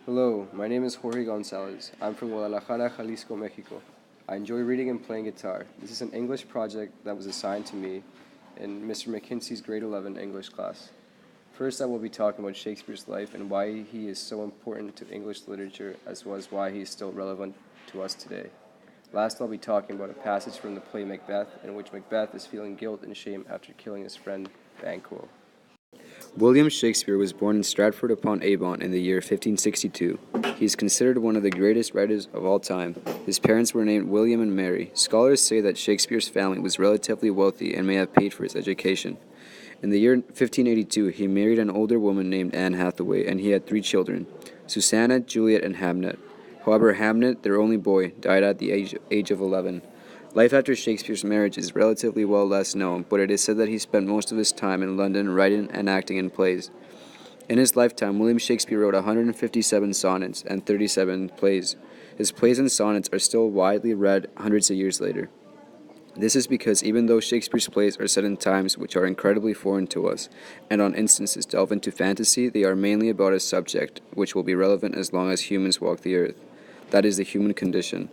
Hello, my name is Jorge Gonzalez. I'm from Guadalajara, Jalisco, Mexico. I enjoy reading and playing guitar. This is an English project that was assigned to me in Mr. McKinsey's grade 11 English class. First, I will be talking about Shakespeare's life and why he is so important to English literature, as well as why he is still relevant to us today. Last, I'll be talking about a passage from the play Macbeth, in which Macbeth is feeling guilt and shame after killing his friend Banquo. William Shakespeare was born in Stratford-upon-Avon in the year 1562. He is considered one of the greatest writers of all time. His parents were named William and Mary. Scholars say that Shakespeare's family was relatively wealthy and may have paid for his education. In the year 1582, he married an older woman named Anne Hathaway, and he had 3 children, Susanna, Juliet, and Hamnet. However, Hamnet, their only boy, died at the age of 11. Life after Shakespeare's marriage is relatively well less known, but it is said that he spent most of his time in London writing and acting in plays. In his lifetime, William Shakespeare wrote 157 sonnets and 37 plays. His plays and sonnets are still widely read hundreds of years later. This is because even though Shakespeare's plays are set in times which are incredibly foreign to us, and on instances delve into fantasy, they are mainly about a subject which will be relevant as long as humans walk the earth. That is the human condition.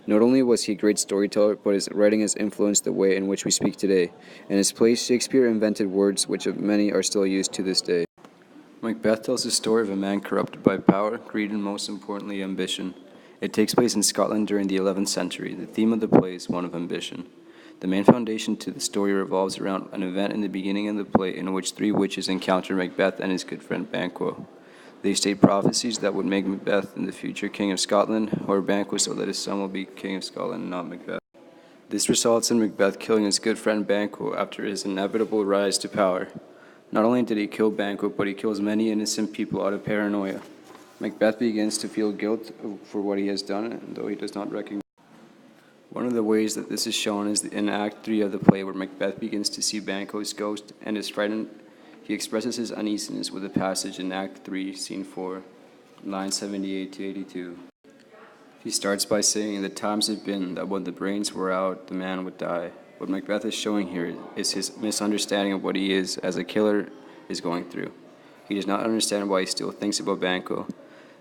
Not only was he a great storyteller, but his writing has influenced the way in which we speak today. In his plays, Shakespeare invented words which of many are still used to this day. Macbeth tells the story of a man corrupted by power, greed, and most importantly, ambition. It takes place in Scotland during the 11th century. The theme of the play is one of ambition. The main foundation to the story revolves around an event in the beginning of the play in which 3 witches encounter Macbeth and his good friend Banquo. They state prophecies that would make Macbeth in the future king of Scotland, or Banquo so that his son will be king of Scotland, not Macbeth. This results in Macbeth killing his good friend Banquo after his inevitable rise to power. Not only did he kill Banquo, but he kills many innocent people out of paranoia. Macbeth begins to feel guilt for what he has done, though he does not recognize. One of the ways that this is shown is in Act 3 of the play, where Macbeth begins to see Banquo's ghost and is frightened. He expresses his uneasiness with a passage in Act 3, Scene 4, lines 78 to 82. He starts by saying, "The times have been that when the brains were out, the man would die." What Macbeth is showing here is his misunderstanding of what he is as a killer is going through. He does not understand why he still thinks about Banquo.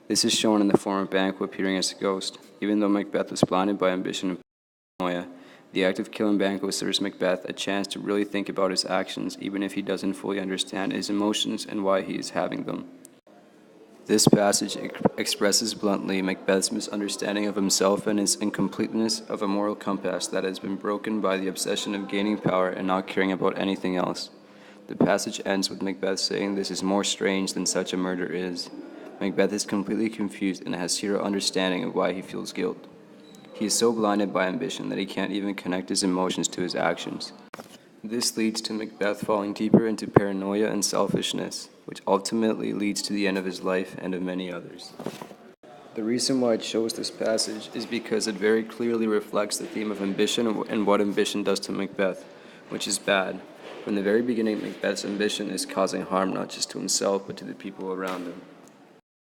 This is shown in the form of Banquo appearing as a ghost. Even though Macbeth was blinded by ambition and paranoia, the act of killing Banquo serves Macbeth a chance to really think about his actions, even if he doesn't fully understand his emotions and why he is having them. This passage expresses bluntly Macbeth's misunderstanding of himself and his incompleteness of a moral compass that has been broken by the obsession of gaining power and not caring about anything else. The passage ends with Macbeth saying, "This is more strange than such a murder is." Macbeth is completely confused and has zero understanding of why he feels guilt. He is so blinded by ambition that he can't even connect his emotions to his actions. This leads to Macbeth falling deeper into paranoia and selfishness, which ultimately leads to the end of his life and of many others. The reason why it shows this passage is because it very clearly reflects the theme of ambition and what ambition does to Macbeth, which is bad. From the very beginning, Macbeth's ambition is causing harm not just to himself, but to the people around him.